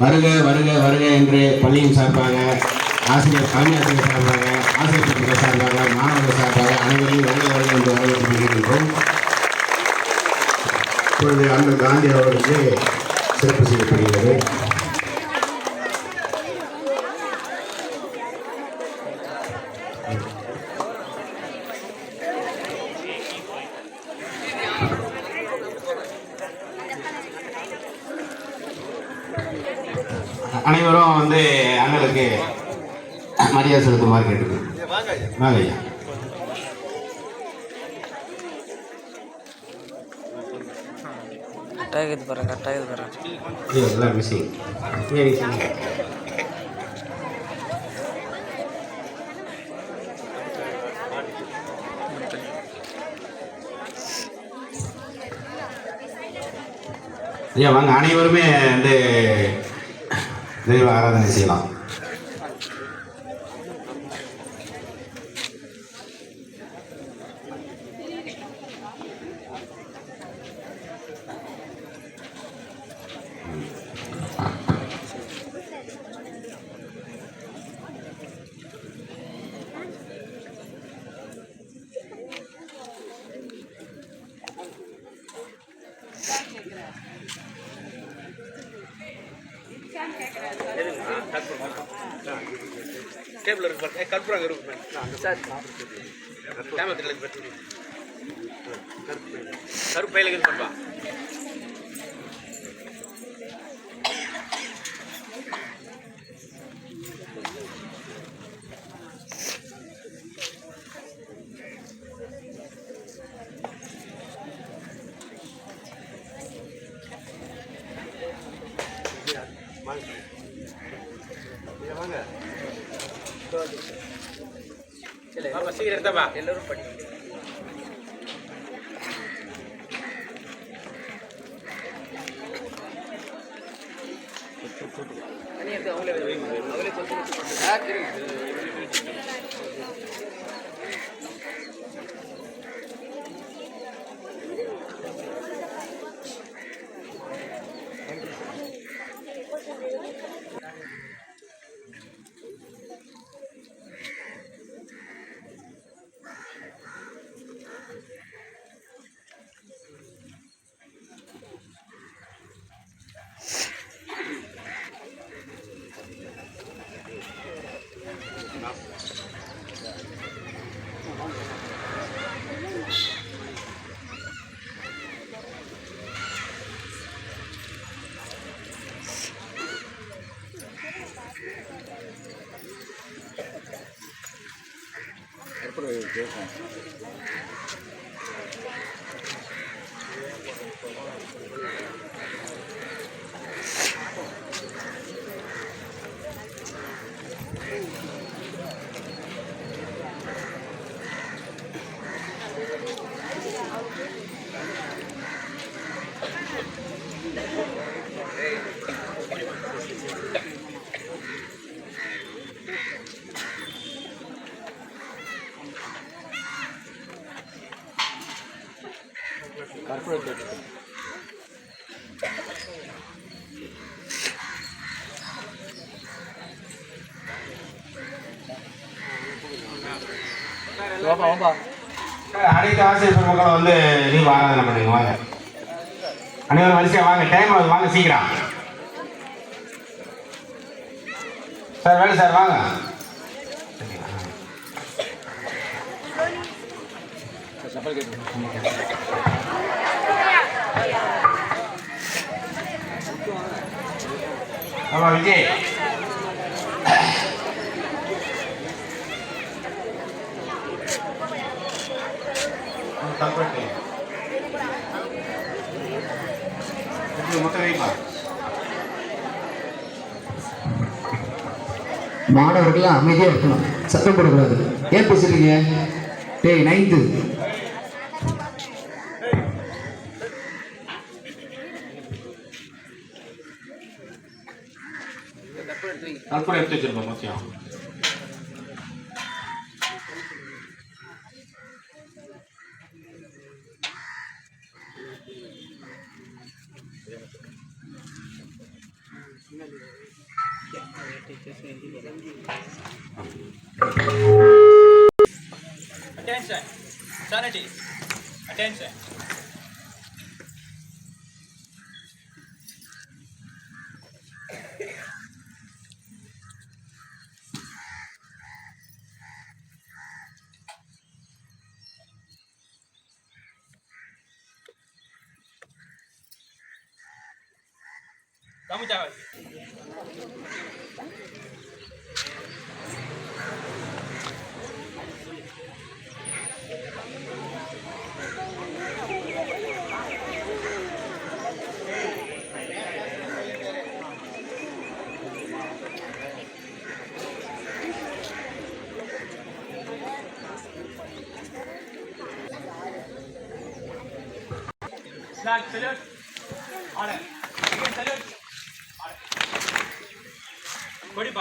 வருக வருக வருக என்று பள்ளியின் சார்பாக ஆசிரியர் தலைமை ஆசிரியர் சார்பாக ஆசிரியர் சார்பாக மாணவர்கள் சார்பாக அனைவரையும் வருக வருக என்று வரவேற்று கொண்டிருக்கின்றோம். இப்பொழுது அண்ணன் காந்தி அவர்களுக்கு சிறப்பு செய்யப்படுகிறது. அனைவரும் வந்து அண்ணலுக்கு மரியாதை செலுத்துமாறு கேட்டுக்கொள்கிறேன். வாங்க ஐயா. எல்லாம் மிஸ்ஸிங். ஐயா வாங்க, அனைவருமே வந்து தெய்வ ஆராதனை செய்யலாம். கற்பூரம் கருப்பையில பண்ணுவா. சீக்கிரம் எடுத்தப்பா எல்லாரும் பண்ணி அவங்களே அனைத்து ஆசிரியர் பெருமக்களும் வந்து லீவ் ஆராதனை பண்ணுங்க. வாங்க அனைவரும் வரிசையா வாங்க, டைம் ஆகுது, வாங்க சீக்கிரம். சார் வேலை சார் வாங்க. ஆமா விஜய் மாணவர்கள்லாம் அமைதியாக இருக்கணும், சத்தம் போடக்கூடாது. ஏன் பேசுறீங்க? டேய் 9th கற்பூரம் எடுத்து வச்சிருக்கோம் மொத்தம். Gracias. Attention. Sanity. Attention. Kamu jawab. Flag salute. Order. Again salute. Order. Kodi pa.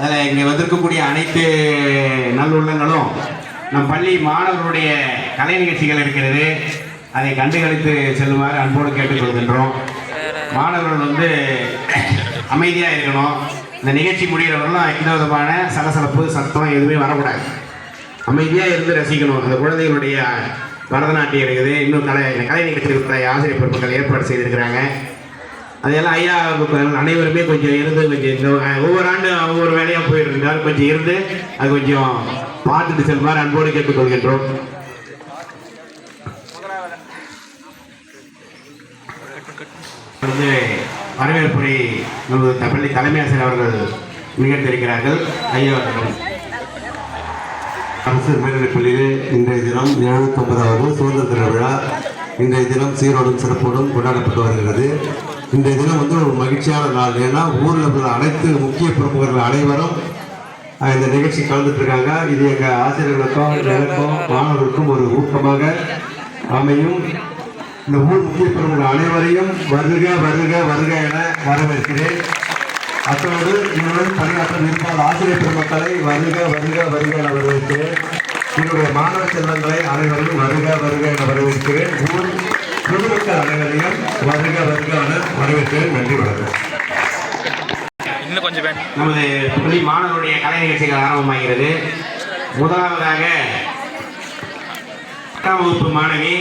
அதில் இங்கே வந்திருக்கக்கூடிய அனைத்து நல்லுள்ளங்களும் நம் பள்ளி மாணவர்களுடைய கலை நிகழ்ச்சிகள் இருக்கிறது, அதை கண்டுகளித்து செல்லுமாறு அன்போடு கேட்டுக்கொள்கின்றோம். மாணவர்கள் வந்து அமைதியாக இருக்கணும். இந்த நிகழ்ச்சி முடிகிறவர்களும் எந்த விதமான சலசலப்பு சத்தம் எதுவுமே வரக்கூடாது. அமைதியாக இருந்து ரசிக்கணும். அந்த குழந்தைகளுடைய பரதநாட்டியம் இருக்குது, இன்னும் கலை நிகழ்ச்சிகளுக்கு ஆசிரியர் பொறுப்புகள் ஏற்பாடு செய்திருக்கிறாங்க. அதெல்லாம் ஐயா அனைவருமே கொஞ்சம் இருந்து கொஞ்சம் ஒவ்வொரு ஆண்டு ஒவ்வொரு வேலையாக போயிருந்தால் கொஞ்சம் இருந்து அது கொஞ்சம் பார்த்துட்டு செல்லுமாறு அன்போடு கேட்டுக்கொள்கின்றோம். வந்து வரவேற்புரை நமது பள்ளி தலைமை ஆசிரியர் அவர்கள் நிகழ்த்திருக்கிறார்கள். ஐயா அரசு மேல்நிலைப் பள்ளியில் இன்றைய தினம் 750வது சுதந்திர விழா இன்றைய தினம் சீரோடும் சிறப்போடும் கொண்டாடப்பட்டு வருகிறது. இன்றைய தினம் வந்து ஒரு மகிழ்ச்சியான நாள். ஏன்னா ஊரில் உள்ள அனைத்து முக்கிய பிரமுகர்கள் அனைவரும் இந்த நிகழ்ச்சி கலந்துட்டு இருக்காங்க. இது எங்கள் ஆசிரியர்களுக்கும் எனக்கும் மாணவர்களுக்கும் ஒரு ஊக்கமாக அமையும். இந்த ஊர் முக்கிய பிரமுகர்கள் அனைவரையும் வருக வருக வருக என வரவேற்கிறேன். அத்தோடு இவருடன் பணியாற்ற இருப்பால் ஆசிரியர் பெருமக்களை வருக வருக வருக என வரவேற்கிறேன். என்னுடைய மாணவ செல்வங்களை அனைவரையும் வருக வருக என வரவேற்கிறேன். ஊர் பொதுமக்கள் அனைவரையும் வருக வருக என வரவேற்கிறேன். நன்றி, வணக்கம். நமது பள்ளி மாணவருடைய கலை நிகழ்ச்சிகள் ஆரம்பமாகிறது. முதலாவதாக 8ஆம் வகுப்பு மாணவி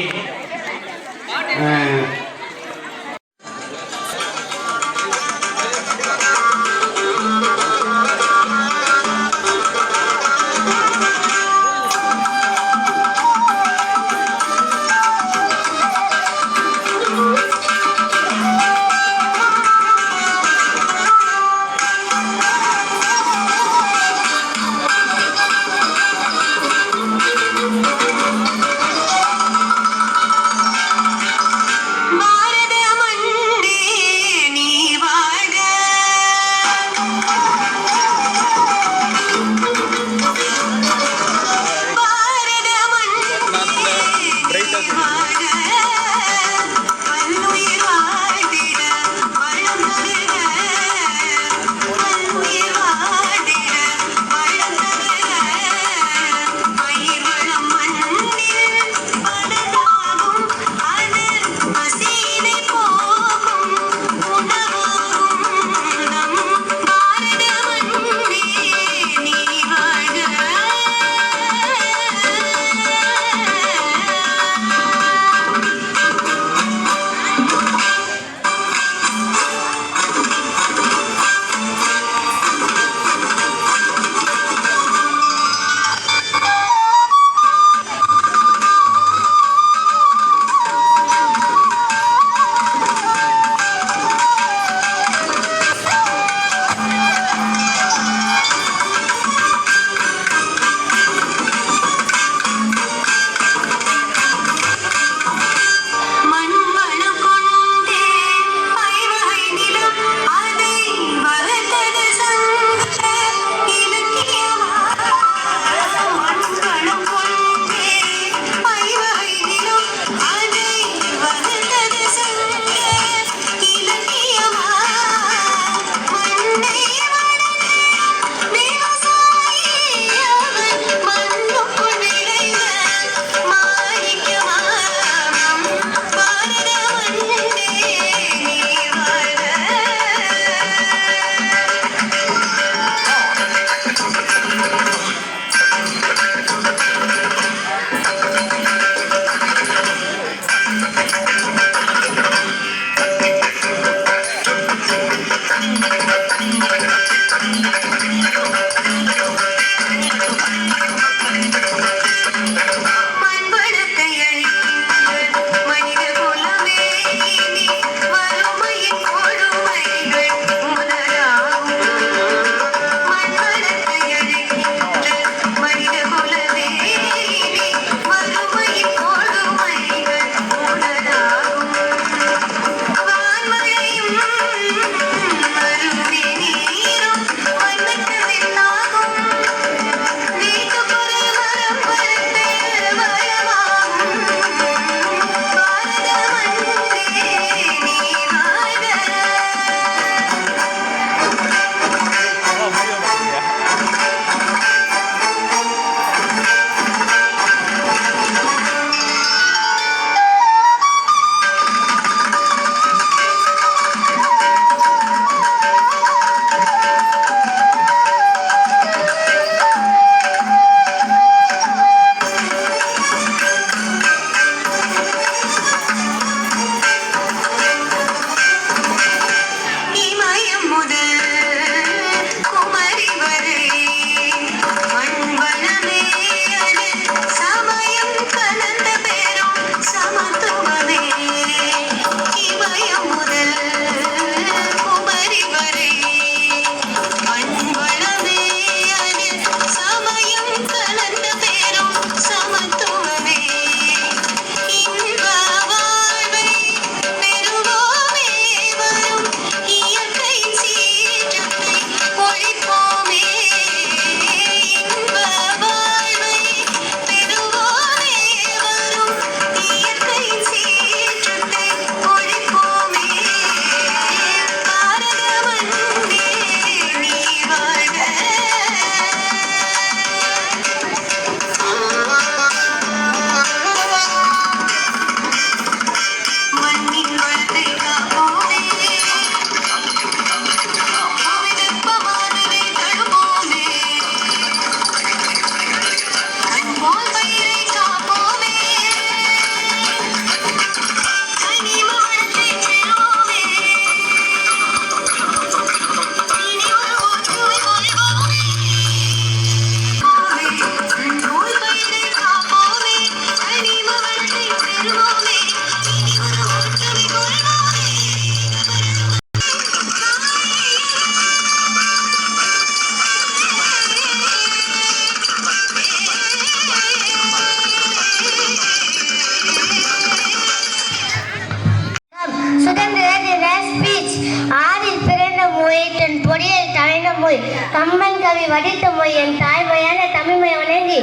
மொழி தன் பொடியை தலைந்த மொழி கம்பன் கவி வடித்த மொழி என் தாய்மொழியான தமிழ்மொழி வணங்கி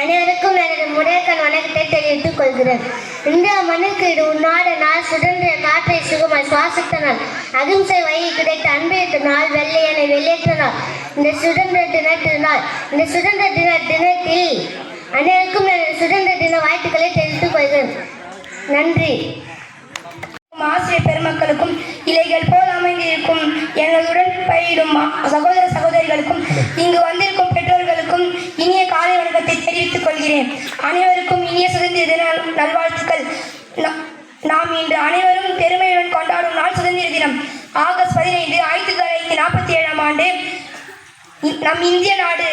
அனைவருக்கும் எனது முறையக்கண் வணக்கத்தை தெரிவித்துக் கொள்கிறேன். இந்தியா மண்ணுக்கு இது உன்னாட நாள், சுதந்திர காற்றை சுகமாய் சுவாசித்த நாள், அகிம்சை வழி கிடைத்த அன்பேற்ற நாள், வெள்ளையனை வெளியேற்ற நாள், இந்த சுதந்திர தினத்தில் அனைவருக்கும் எனது சுதந்திர தின வாழ்த்துக்களை தெரிவித்துக் கொள்கிறேன். நன்றி. ஆசிரியர் பெருமக்களுக்கும் இலைகள் போல் அமைந்திருக்கும் எங்களுடன் பயிலும் சகோதர சகோதரிகளுக்கும் இங்கு வந்திருக்கும் பெற்றோர்களுக்கும் இனிய காலை வணக்கத்தை தெரிவித்துக் கொள்கிறேன். அனைவருக்கும் இனிய சுதந்திர தின நல்வாழ்த்துக்கள். நாம் இன்று அனைவரும் பெருமையுடன் கொண்டாடும் நாள் சுதந்திர தினம். ஆகஸ்ட் 15, 1947 ஆண்டு நம் இந்திய நாடு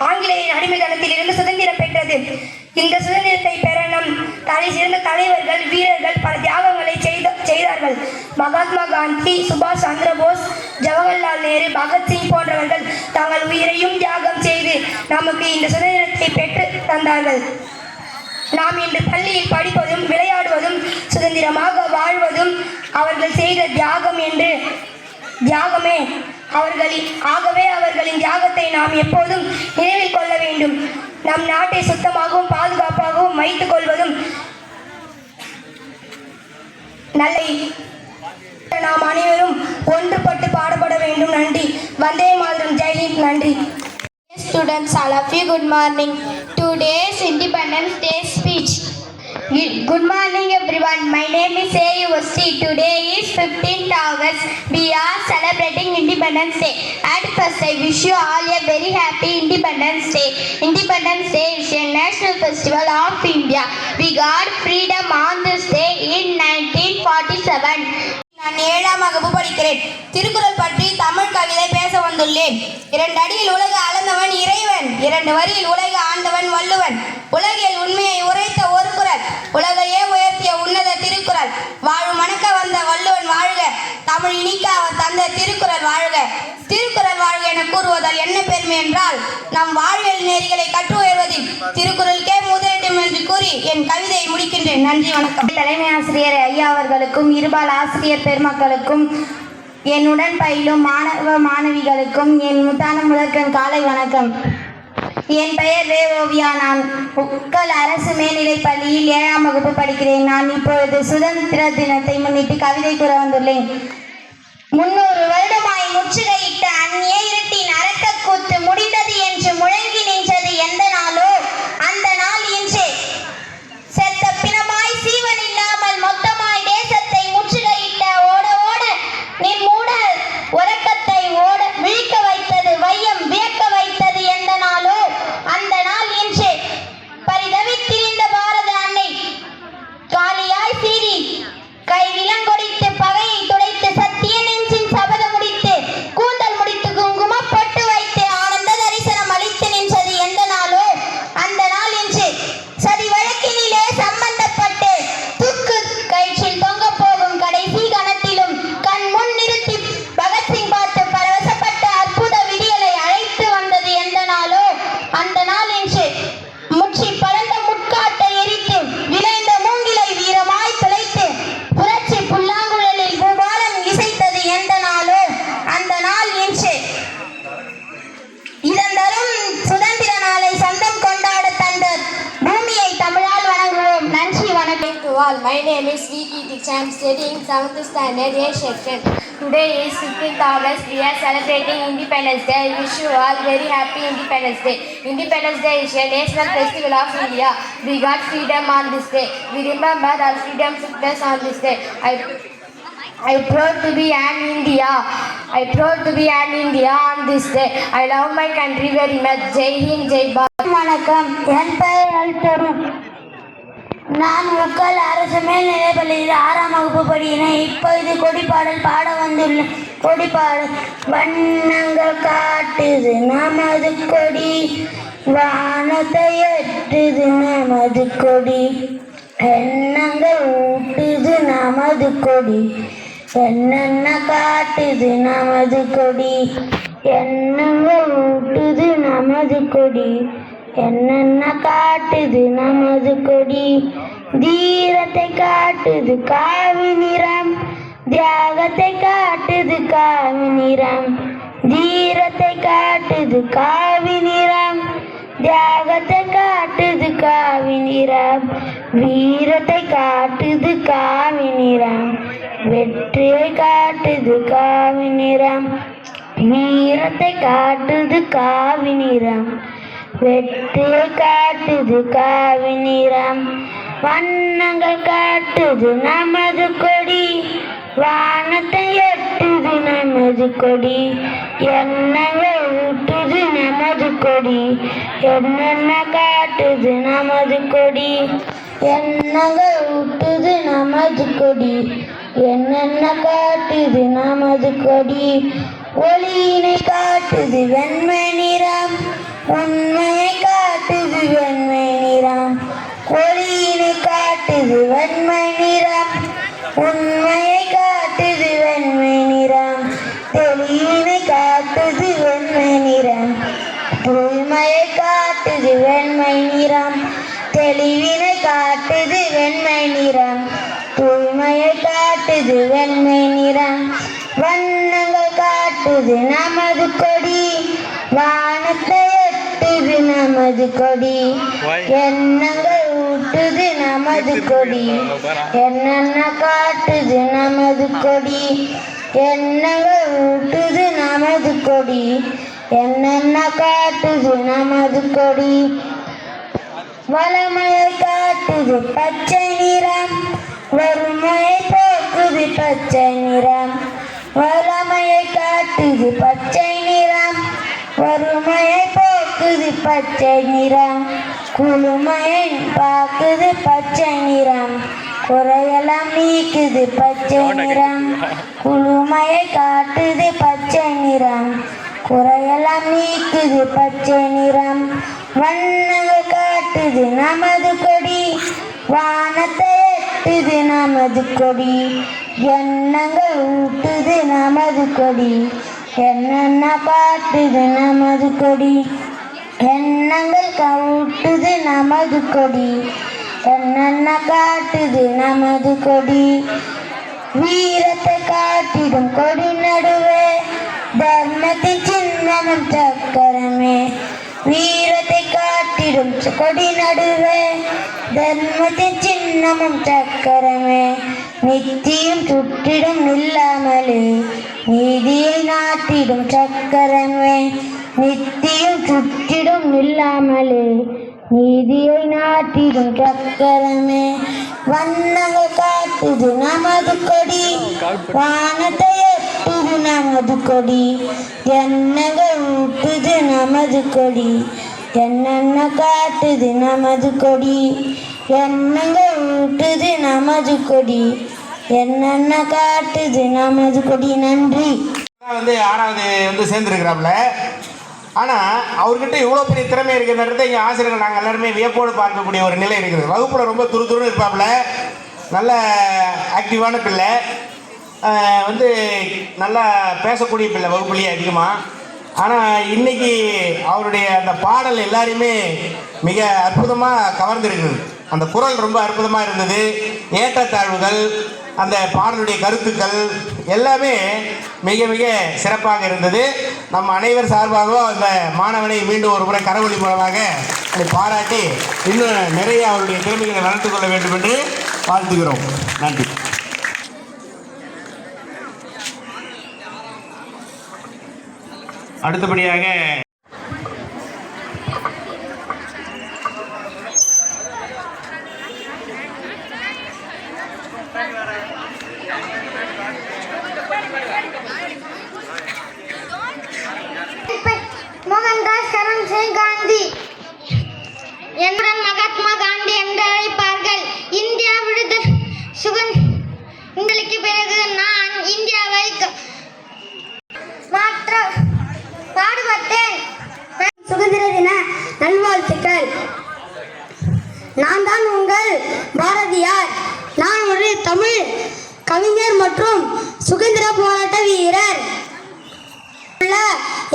ஆங்கிலேயரின் அடிமைத்தனத்தில் இருந்து சுதந்திரம் பெற்றது. இந்த சுதந்திரத்தை பெற நம் தலை சிறந்த தலைவர்கள், வீரர்கள் பல தியாகங்களை செய்தார்கள். மகாத்மா காந்தி, சுபாஷ் சந்திர போஸ், ஜவஹர்லால் நேரு, பகத்சிங் போன்றவர்கள் தங்கள் உயிரையும் தியாகம் செய்து நமக்கு இந்த சுதந்திரத்தை பெற்று தந்தார்கள். நாம் இன்று பள்ளியில் படிப்பதும் விளையாடுவதும் சுதந்திரமாக வாழ்வதும் அவர்கள் செய்த தியாகமே. அவர்களின் தியாகத்தை நாம் எப்போதும் நினைவில் கொள்ள வேண்டும். நம் நாட்டை சுத்தமாகவும் பாதுகாப்பாகவும் வைத்துக் கொள்வதும் நல்ல. நாம் அனைவரும் ஒன்றுபட்டு பாடுபட வேண்டும். நன்றி. வந்தே மாதரம். ஜெய்ஹிந்த். நன்றி. Students, all of you, good morning. Today's Independence Day speech. Good morning everyone. My name is A.U.S.T. Today is 15th August. We are celebrating Independence Day. At first, I wish you all a very happy Independence Day. Independence Day is a national festival of India. We got freedom on this day in 1947. நான் 7ஆம் வகுப்பு படிக்கிறேன். திருக்குறள் பற்றி தமிழ் கவிதை பேச வந்துள்ளேன். 2 அடியில் உலக அளந்தவன் இறைவன், 2 வரியில் உலக ஆண்டவன் வள்ளுவன். உலகில் உண்மையை உரைத்த ஒரு குறள், உலகையே உயர்த்திய உன்னத திருக்குறள். வாழும் மணக்க வந்த வள்ளுவன் வாழ்க, தமிழ் இனிக்க அவர் தந்த திருக்குறள் வாழ்க. திருக்குறள் வாழ்க என கூறுவதால் என்ன பெருமை என்றால், நம் வாழ்வியல் நெறிகளை கற்று உயர்வதில் திருக்குறளுக்கே முதலிடம் என்று கூறி என் கவிதையை முடிக்கின்றேன். நன்றி, வணக்கம். தலைமை ஆசிரியர் ஐயா அவர்களுக்கும், இருபால் ஆசிரியர் பெருமக்களுக்கும், என்னுடன் பயிலும் மாணவ மாணவிகளுக்கும் என் முத்தான முதற்கண் காலை வணக்கம். என் பெயர் வே ஓவியா. நான் உக்கல் அரசு மேல்நிலைப் பள்ளியில் 7ஆம் வகுப்பு படிக்கிறேன். நான் இப்பொழுது சுதந்திர தினத்தை முன்னிட்டு கவிதை கூற வந்துள்ளேன். 300 வருடமாய் முற்றுகையிட்ட அந்நிய இருட்டின் அரக்கக்கூத்து முடிந்தது என்று முழங்கி நின்றது எந்த நாளோ அந்த நாள் இன்றே. செத்த பிணமாய் சீவன் இல்லாமல் மொத்தமாய் தேசத்தை முற்றுகையிட்ட ஓட ஓட நின் மூட உறக்கத்தை ஓட விழிக்க வைத்தது வையம் வியக்க வைத்தது எந்த நாளோ அந்த நாள் இன்றே. பரிதவித்திருந்த பாரத அன்னை காலியாய் சீறி கை விலங்கொடித்து பகையை துடைத்து சத்திய நெஞ்சின் சபதம் முடித்து கூந்தல் முடித்து குங்கும பொட்டு வைத்து ஆனந்த தரிசனம் அளித்து நின்றது எந்த நாளோ அந்த நாள் இன்று. சதி வழக்கினிலே சம்பந்தப்பட்டு தூக்கு கயிற்றில் தொங்க போகும் கடைசி கணத்திலும் கண் முன் நிறுத்தி பகத்சிங் பார்த்து பரவசப்பட்ட அற்புத விடியலை அழைத்து வந்தது எந்த நாளோ அந்த நாள் இன்று. முற்றி பறந்த முட்காட்டை எரித்து விளைந்த மூங்கிலை வீரமாய் துளைத்து புரட்சி புல்லாங்குழலில் பூபாலம் இசைத்தது எந்த நாளோ அந்த நாள் இன்று. இதந்தரும் சுதந்திர நாளை சொந்தம் கொண்டாட தந்த பூமியை தமிழால் வணங்குவோம். நன்றி, வணக்கம். To all, my name is V.K. Dixit. I am studying 7th standard A section. Today is 15th August. We are celebrating Independence Day. I wish you all very happy Independence Day. Independence Day is a national festival of India. We got freedom on this day. We remember our freedom sickness on this day. I proud to be an India. I proud to be an India on this day. I love my country very much. Jai Hind, Jai Bharat. வணக்கம். என் பெயர் அல்தரும். நான் உக்கல் அரசு மேல்நிலைப் பள்ளியில் 6ஆம் வகுப்பு படிக்கிறேன். இப்போது கொடிப்பாடல் பாட வந்துள்ளேன். கொடிப்பாடல். வண்ணங்கள் காட்டுது நமது கொடி, வானத்தை எட்டுது நமது கொடி, எண்ணங்கள் ஊட்டுது நமது கொடி, என்னென்ன காட்டுது நமது கொடி, எண்ணங்கள் ஊட்டுது நமது கொடி, என்னென்ன காட்டுது நமது கொடி, தீரத்தை காட்டுது காவி நிறம், தியாகத்தை காட்டுது காவி நிறம், தீரத்தை காட்டுது காவி நிறம், தியாகத்தை காட்டுது காவி நிறம், வீரத்தை காட்டுது காவி நிறம், வெற்றியை காட்டுது காவி நிறம், வீரத்தை காட்டுது காவி நிறம், வெற்றியை காட்டுது காவி நிறம், வண்ணங்கள் காட்டுது நமது கொடி, வானத்தை எட்டுது நமது கொடி, எண்ணங்கள் ஊட்டுது நமது கொடி, என்னென்ன காட்டுது நமது கொடி, எண்ணங்கள் ஊட்டுது நமது கொடி, என்னென்ன காட்டுது நமது கொடி, ஒளியினை காட்டுது வெண்மை நிறம், உண்மையை காட்டுது வெண்மை நிறம், ஒளியினை காட்டுது வெண்மை நிறம், உண்மையை காட்டுது வெண்மை நிறம், தெளிவினை காட்டுது வெண்மை நிறம், தூய்மையை காட்டுது வெண்மை நிறம், தெளிவினை காட்டுது வெண்மை நிறம், தூய்மையை காட்டுது வெண்மை நிறம், வண்ணங்கள் காட்டுது நமது கொடி, வானத்தை எட்டுது நமது கொடி, எண்ணங்கள் ஊட்டுது நமது கொடி, என்னென்ன காட்டுது நமது கொடி, எண்ணங்கள் ஊட்டுது நமது கொடி, என்னென்ன காட்டுது நமது கொடி, வளமையை காட்டுது பச்சை நிறம், வறுமையை போக்குது பச்சை நிறம், வளமையை காட்டுது பச்சை நிறம், வறுமையை போக்குது பச்சை நிறம், குளுமையை பாக்குது பச்சை நிறம், குறையெல்லாம் நீக்குது பச்சை நிறம், குளுமையை காட்டுது பச்சை நிறம், குறையெல்லாம் நீக்குது பச்சை நிறம், வண்ணங்கள் காட்டுது நமது கொடி, வானத்தை எட்டுது நமது கொடி, எண்ணங்கள் ஊட்டுது நமது கொடி, என்னென்ன காட்டுது நமது கொடி, எண்ணங்கள் ஊட்டுது நமது கொடி, என்னென்ன காட்டுது நமது கொடி, வீரத்தை காட்டிடும் கொடி நடுவே, தர்மத்தின் சின்னமும் சக்கரமே, வீரத்தை காட்டிடும் கொடி நடுவே, தர்மத்தின் சின்னமும் சக்கரமே, நித்தியம் சுற்றிடும் நில்லாமலே, நீதியை நாட்டிடும் சக்கரமே, நித்தியம் சுற்றிடும் நில்லாமலே, நீதியை நாட்டிடும் சக்கரமே, வண்ணங்கள் காட்டுது நமது கொடி, வானத்தை எட்டுது நமது கொடி, எண்ணங்கள் ஊட்டுது நமது கொடி, என்னென்ன காட்டுது நமது கொடி, எண்ணங்கள் ஊட்டுது நமது கொடி, என்னென்ன காட்டுது நமது கொடி. நன்றி. ஆறாவது சேர்ந்துருக்கிறாப்புல. ஆனால் அவர்கிட்ட இவ்வளோ பெரிய திறமை இருக்கிறத இங்கே ஆசிரியர்கள் நாங்கள் எல்லாருமே வியப்போடு பார்க்கக்கூடிய ஒரு நிலை இருக்குது. வகுப்பில் ரொம்ப துருதுருன்னு இருப்பாப்புல, நல்ல ஆக்டிவான பிள்ளை, நல்லா பேசக்கூடிய பிள்ளை வகுப்புலேயே அதிகமாக. ஆனால் இன்னைக்கு அவருடைய அந்த பாடல் எல்லாரையுமே மிக அற்புதமாக கவர்ந்துருக்குது. அந்த குரல் ரொம்ப அற்புதமாக இருந்தது. ஏற்றத்தாழ்வுகள், அந்த பாடலுடைய கருத்துக்கள் எல்லாமே மிக மிக சிறப்பாக இருந்தது. நம்ம அனைவர் சார்பாகவும் அந்த மாணவனை மீண்டும் ஒரு முறை கரவொலி மூலமாக அதை பாராட்டி இன்னும் நிறைய அவருடைய திறமைகளை வளர்த்து கொள்ள வேண்டும் என்று வாழ்த்துகிறோம். நன்றி. அடுத்தபடியாக மோகன்தாஸ் கரம்சந்த் காந்தி என்னுடன் மகாத்மா காந்தி என்று அழைப்பார்கள். இந்தியா சுதந்திரத்துக்கு பிறகு நான் இந்தியாவை மாற்ற பாடுபட்டேன். சுதந்திர தின நல்வாழ்த்துக்கள். நான் தான் உங்கள் பாரதியார். நான் ஒரு தமிழ் கவிஞர் மற்றும் சுதந்திர போராட்ட வீரர்.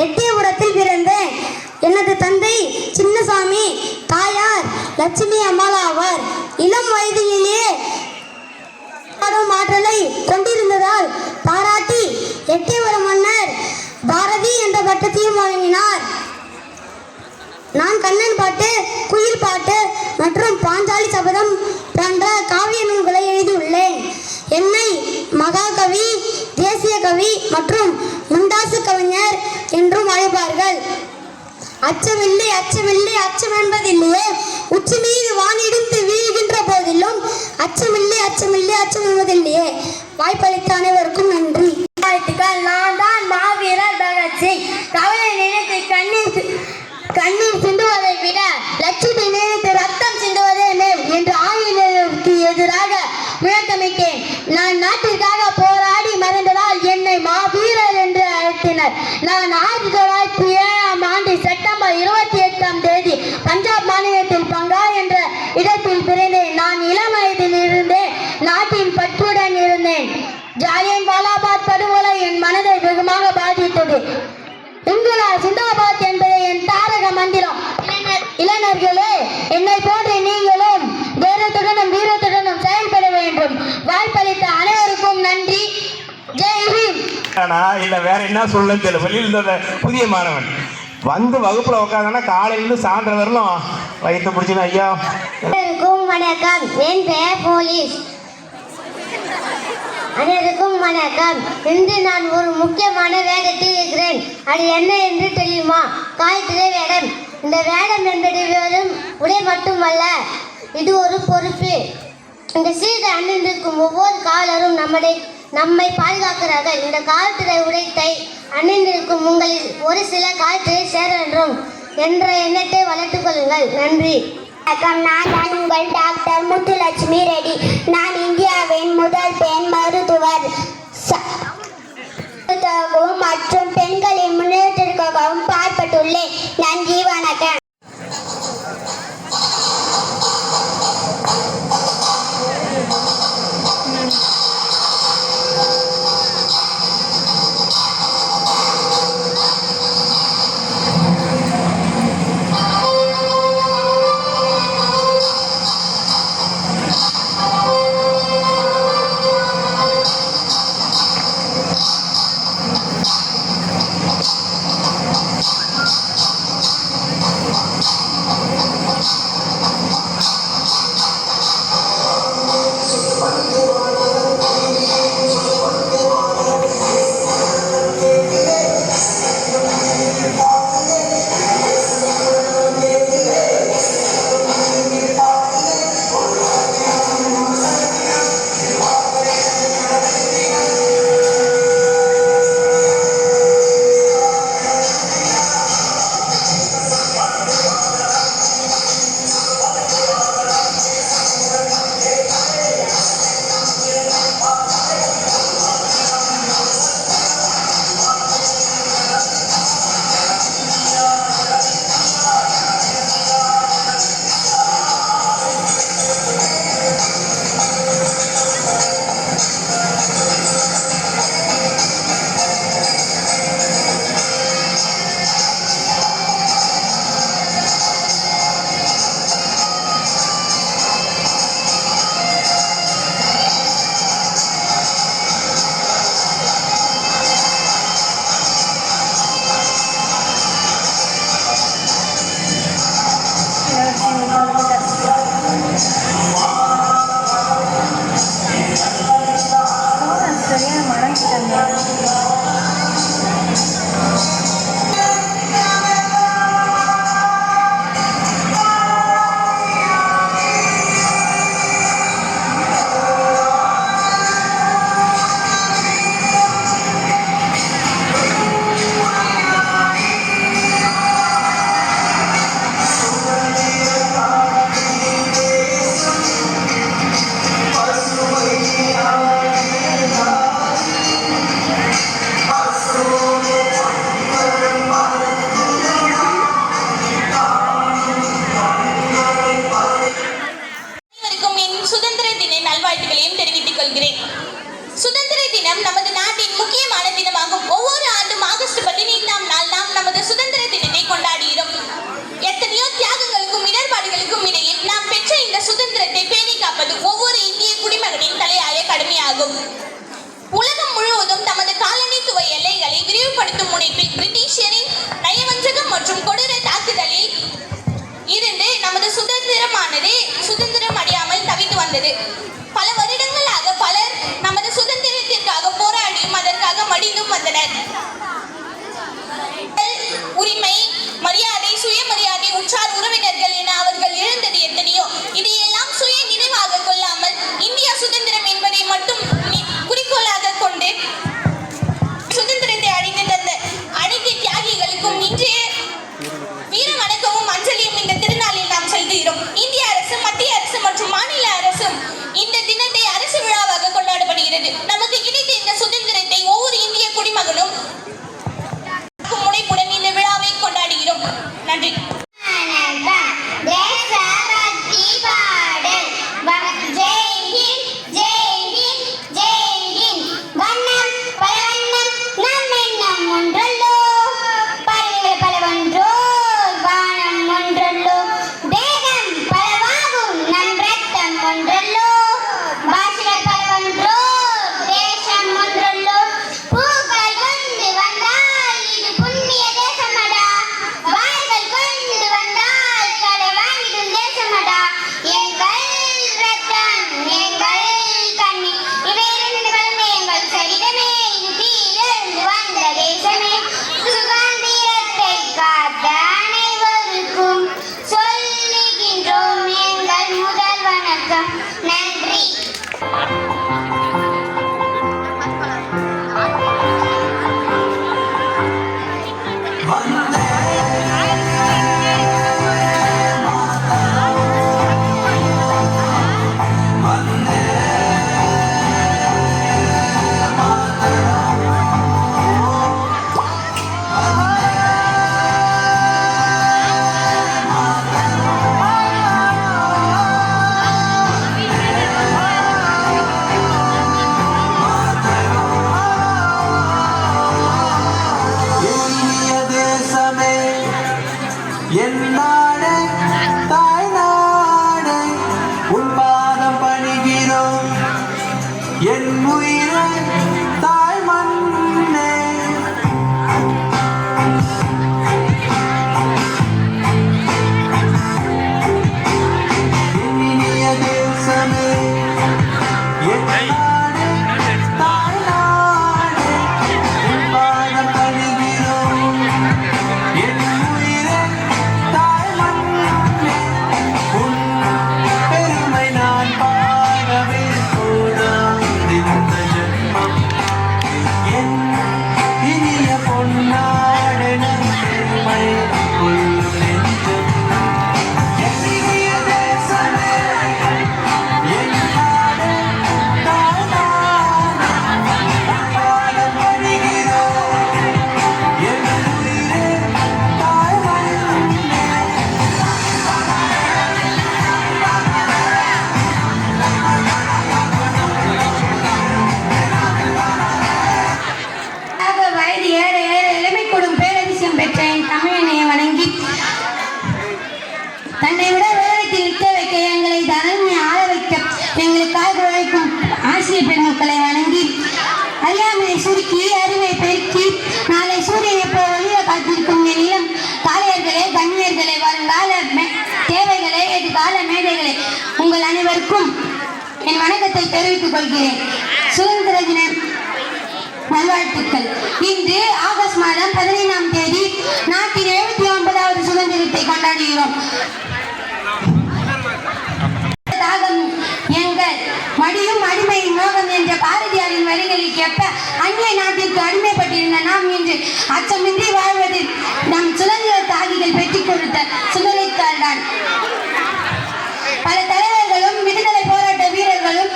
எட்டியபுரத்தில் பிறந்தேன். எனது தந்தை சின்னசாமி, தாயார் லட்சுமி அம்மாள் ஆவார். இளம் வயதிலேயே ஆற்றலை கொண்டிருந்ததால் எட்டயபுர மன்னர் பாரதி என்ற பட்டத்தையும் வழங்கினார். நான் கண்ணன் பாட்டு, குயில் பாட்டு மற்றும் பாஞ்சாலி சபதம் போன்ற காவிய நூல்களை எழுதியுள்ளேன். என்னை மகாகவி, தேசிய கவி மற்றும் முண்டாசு கவிஞர் என்றும் அழைப்பார்கள். அச்சமில்லை அச்சமில்லை அச்சம் என்பதில்லையே, உச்சி மீது வானிடிந்து வீழ்கின்ற போதிலும் அச்சமில்லை அச்சமில்லை அச்சம் என்பதில்லையே. வாய்ப்பளித்த அனைவருக்கும் நன்றி. நான் தான் மாவீரர் பகத்சிங். கவலை நினைத்து கண்ணீர் சிந்துவதை விட லட்சியத்தை நினைத்து ரத்தம் சிந்துவதே மேல் என்று ஆங்கிலேயருக்கு எதிராக முழக்கமிட்டேன். நான் நாட்டிற்காக போராடி மறைந்ததால் என்னை மாவீரர் என்று அழைத்தனர். நான் 1907 செப்டம்பர் 28 பஞ்சாப் மாநிலத்தில் பங்கா என்ற இடத்தில் பிறந்தேன். நான் இளம் வயதில் இருந்தே நாட்டின் பற்றுடன் இருந்தேன். ஜாலியன் வாலாபாத் படுகொலை என் மனதை வெகுமாக பாதித்தது. இங்குலாப் சிந்தாபாத் என்பது என் தாரக மந்திரம். இளைஞர்களே, என்னை போன்ற நீங்களும் தைரியத்துடனும் வீரத்துடனும் செயல்பட வேண்டும். வாய்ப்பளித்த அனைவருக்கும் நன்றி. ஜெய் ஹிந்த். இல்ல வேற என்ன சொல்ல தெரியல. வெளியில் இருந்த புதிய மாணவன் வந்து வகுப்புல உட்காந்தானா காலையிலிருந்து சாயந்தரம் வரலும் வயிற்று பிடிச்சினா ஐயா. அனைவருக்கும் வணக்கம். என் பெயர் போலீஸ். அனைவருக்கும் வணக்கம். இன்று நான் ஒரு முக்கியமான வேடத்தில் இருக்கிறேன். அது என்ன என்று தெரியுமா? காய்கறி வேடம். இந்த வேடம் என்பது வெறும் உடை மட்டுமல்ல, இது ஒரு பொறுப்பு. இந்த சீட்டை அணிந்திருக்கும் ஒவ்வொரு காவலரும் நம்மை பாதுகாக்கிறார்கள். இந்த காவல்துறை உடைத்தை அணிந்திருக்கும் உங்களில் ஒரு சில காவல்துறை சேர வேண்டும் என்ற எண்ணத்தை வளர்த்துக் கொள்ளுங்கள். நன்றி. வணக்கம். நான் உங்கள் டாக்டர் முத்துலட்சுமி ரெட்டி. நான் இந்தியாவின் முதல் பெண் மருத்துவர் மற்றும் பெண்களின் முன்னேற்றத்திற்காகவும் பாடுபட்டுள்ளேன். நன்றி. வணக்கம். கட்டுப்படுத்தும் முனைப்பில் பிரிட்டிஷரின் நயவஞ்சகம் மற்றும் கொடூர தாக்குதலில் இருந்து நமது சுதந்திரம் அடையாமல் தவித்து வந்தது. பல வருடங்களாக பலர் நமது சுதந்திரத்திற்காக போராடியும் அதற்காக மடிந்தும் வந்தனர். உரிமை, மரியாதை, சுயமரியாதை, உற்றார் உறவினர்கள் என அவர்கள் இழந்தது எத்தனையோ. இதையெல்லாம் சுய நினைவாக கொள்ளாமல் இந்தியா சுதந்திரம் என்பதை மட்டும் குறிக்கோளாக கொண்டு சுதந்திரத்தை அடைந்து தந்த அனைத்து தியாகிகளுக்கும் இன்றைய வீர வணக்கமும் அஞ்சலியும் இந்த திருநாளில் நாம் செலுத்துகிறோம். இந்திய அரசு, மத்திய அரசு மற்றும் மாநில அரசும் இந்த தினத்தை அரசு விழாவாக கொண்டாடப்படுகிறது. நமக்கு கிடைத்த இந்த சுதந்திரத்தை ஒவ்வொரு இந்திய குடிமகனும் முனைப்புடன் இந்த விழாவை கொண்டாடுகிறோம். நன்றி. தன்னை விட உலகத்தில் நிற்க வைக்க எங்களை தனமே ஆள வைக்க எங்களுக்காக உழைக்கும் ஆசிரியர் பெருமக்களை வணங்கி அறியாமையை சுருக்கி அறிவை பெருக்கி நாளை சூரியனை போல் ஒளிய காத்திருக்கும் என் இளம் காளையர்களே, கண்ணியர்களே, வருங்கால தேவைகளே, எதிர்கால மேதைகளே, உங்கள் அனைவருக்கும் என் வணக்கத்தை தெரிவித்துக் கொள்கிறேன். சுதந்திர தின நல்வாழ்த்துக்கள். இன்று ஆகஸ்ட் மாதம் 15ஆம் தேதி நாட்டின் 79வது சுதந்திரத்தை கொண்டாடுகிறோம். எங்கள் மடியும் அடிமை மோகம் என்ற பாரதியாரின் வரிகளில் கேட்ப அந்நிய நாட்டிற்கு அடிமைப்பட்டிருந்த நாம் இன்று அச்சமின்றி வாழ்வதில் நம் சுதந்திர தாகிகள் பெற்றுக் கொடுத்த சுதந்திரத்தால் தான். பல தலைவர்களும் விடுதலை போராட்ட வீரர்களும்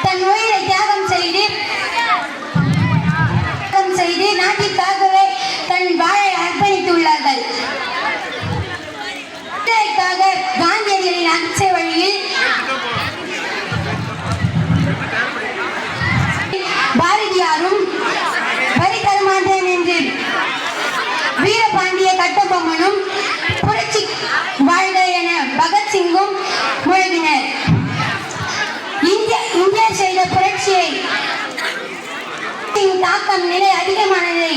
தன் உயிரை தியாகம் செய்து நாட்டிற்காகவே தன் வாழை அர்ப்பணித்துள்ளார்கள். காந்தியடிகளின் அச்சை வழியில் பாரதியாரும் வரி தரமாட்டேன் என்று வீரபாண்டிய கட்டபொம்மனும் புரட்சி வாழ்க என பகத்சிங்கும் முழங்கினர். இந்தியா செய்த புரட்சியை தாக்கம் நிலை அதிகமானதை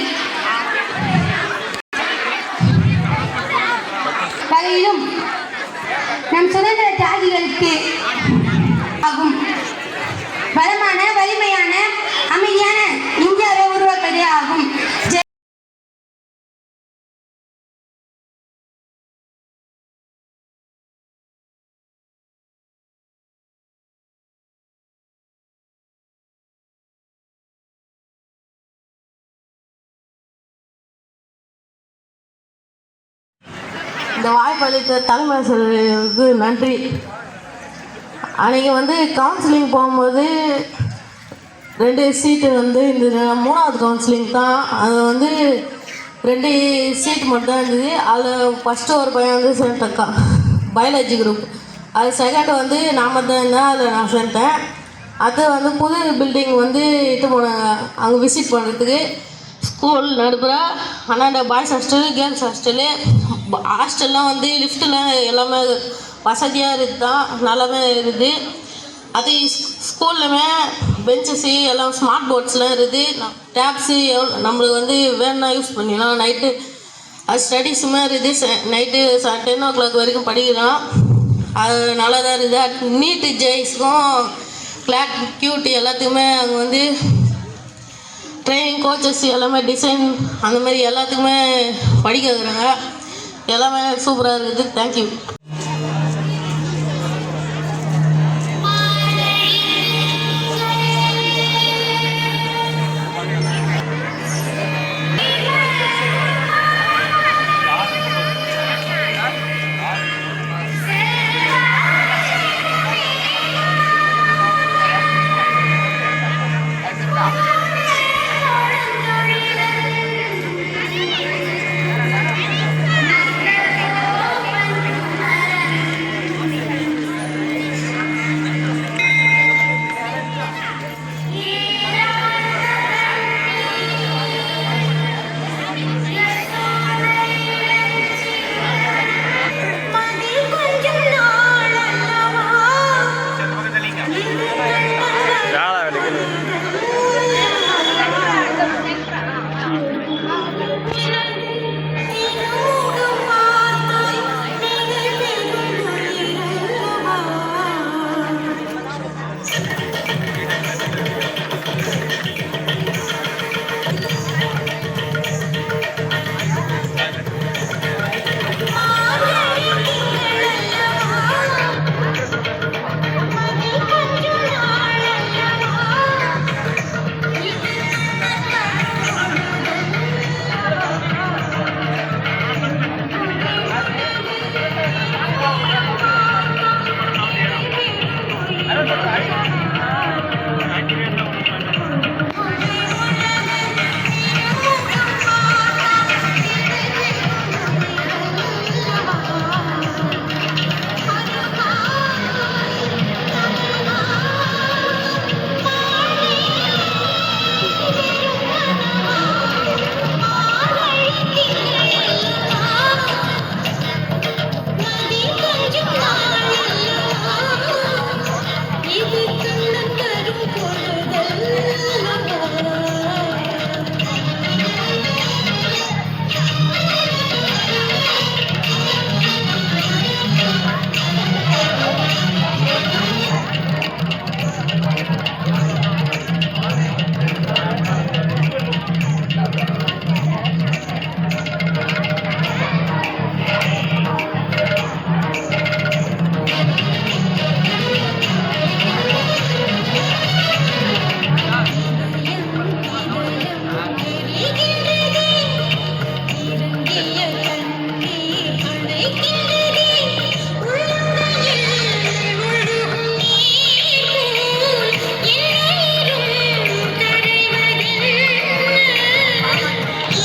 இந்த வாய்ப்பளித்த தலைமை ஆசிரியருக்கு நன்றி. அன்றைக்கி கவுன்சிலிங் போகும்போது 2 சீட்டு இந்த 3வது கவுன்சிலிங் தான். அது 2 சீட் மட்டும் தான் இருந்தது. அதில் ஃபஸ்ட்டு ஒரு பையன் சேர்ந்துட்டான் பயாலஜி குரூப். அது செகண்ட் நாம தான் இருந்தேன், அதில் நான் சேர்ந்தேன். அது புது பில்டிங் இட்டு போனாங்க அங்கே விசிட் பண்ணுறதுக்கு. ஸ்கூல் நடுப்புற அண்ணாண்ட பாய்ஸ் ஹாஸ்டலு கேர்ள்ஸ் ஹாஸ்டலு. ஹாஸ்டல்லாம் லிஃப்ட்டில் எல்லாமே வசதியாக இருக்குது தான், நல்லாவே இருக்குது. அது ஸ்கூல்லுமே பெஞ்சஸு எல்லாம் ஸ்மார்ட் போர்ட்ஸ்லாம் இருக்குது. டேப்ஸு நம்மளுக்கு வேணும்னா யூஸ் பண்ணிடலாம். நைட்டு அது ஸ்டடீஸுமே இருக்குது. நைட்டு 10 o'clock வரைக்கும் படிக்கலாம். அது நல்லா தான் இருக்குது. நீட்டு ஜெய்ஸ்க்கும் கிளாட் கியூட்டி எல்லாத்துக்குமே அங்கே ட்ரைனிங் கோச்சஸ் எல்லாமே டிசைன் அந்த மாதிரி எல்லாத்துக்குமே படிக்க வைக்கிறாங்க. எல்லாமே சூப்பராக இருக்குது. தேங்க்யூ.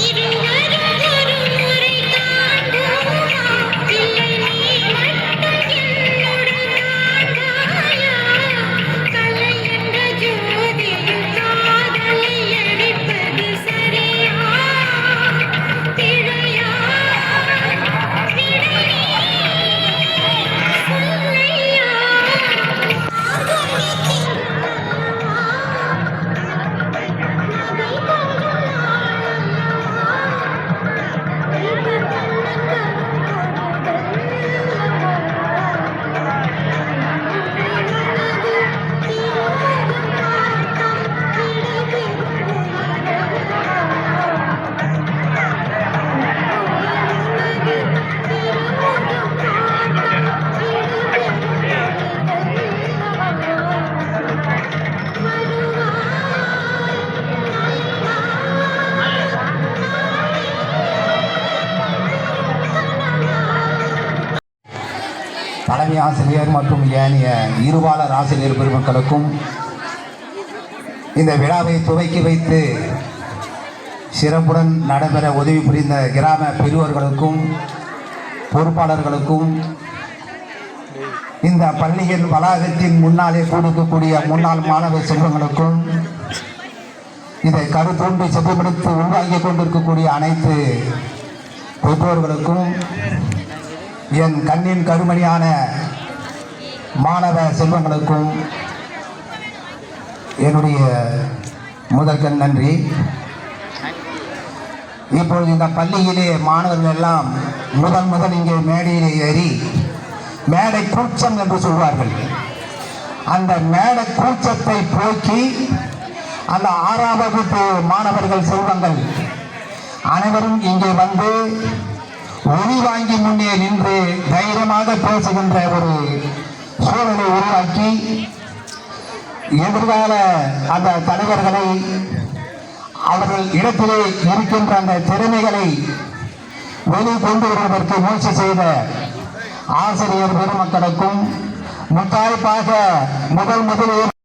இரு தலைமை ஆசிரியர் மற்றும் ஏனைய இருபாலர் ஆசிரியர் பெருமக்களுக்கும் இந்த விழாவை துவக்கி வைத்து சிறப்புடன் நடைபெற உதவி புரிந்த கிராம பெரியோர்களுக்கும் பொறுப்பாளர்களுக்கும் இந்த பள்ளியின் வளாகத்தின் முன்னாலே கொடுக்கக்கூடிய முன்னாள் மாணவ செல்வங்களுக்கும் இதை கருத்தொன்று செவிமடுத்து உள்வாங்கிக் கொண்டிருக்கக்கூடிய அனைத்து பெற்றோர்களுக்கும் என் கண்ணின் கருமணியான மாணவ செல்வங்களுக்கும் என்னுடைய முதற்கண் நன்றி. இப்பொழுது இந்த பள்ளியிலே மாணவர்கள் எல்லாம் முதல் இங்கே மேடையிலே ஏறி மேடை கூச்சம் என்று சொல்வார்கள். அந்த மேடை கூச்சத்தை போக்கி அந்த 6ஆம் வகுப்பு மாணவர்கள் செல்வங்கள் அனைவரும் இங்கே வந்து ஒளி வாங்கி முன்னே நின்று தைரியமாக பேசுகின்ற ஒரு சூழலை உருவாக்கி எதிர்கால அந்த தலைவர்களை அவர்கள் இடத்திலே இருக்கின்ற அந்த திறமைகளை வெளிக்கொண்டு வருவதற்கு முயற்சி செய்த ஆசிரியர் பெருமக்களுக்கும் முத்தாய்ப்பாக முதலில்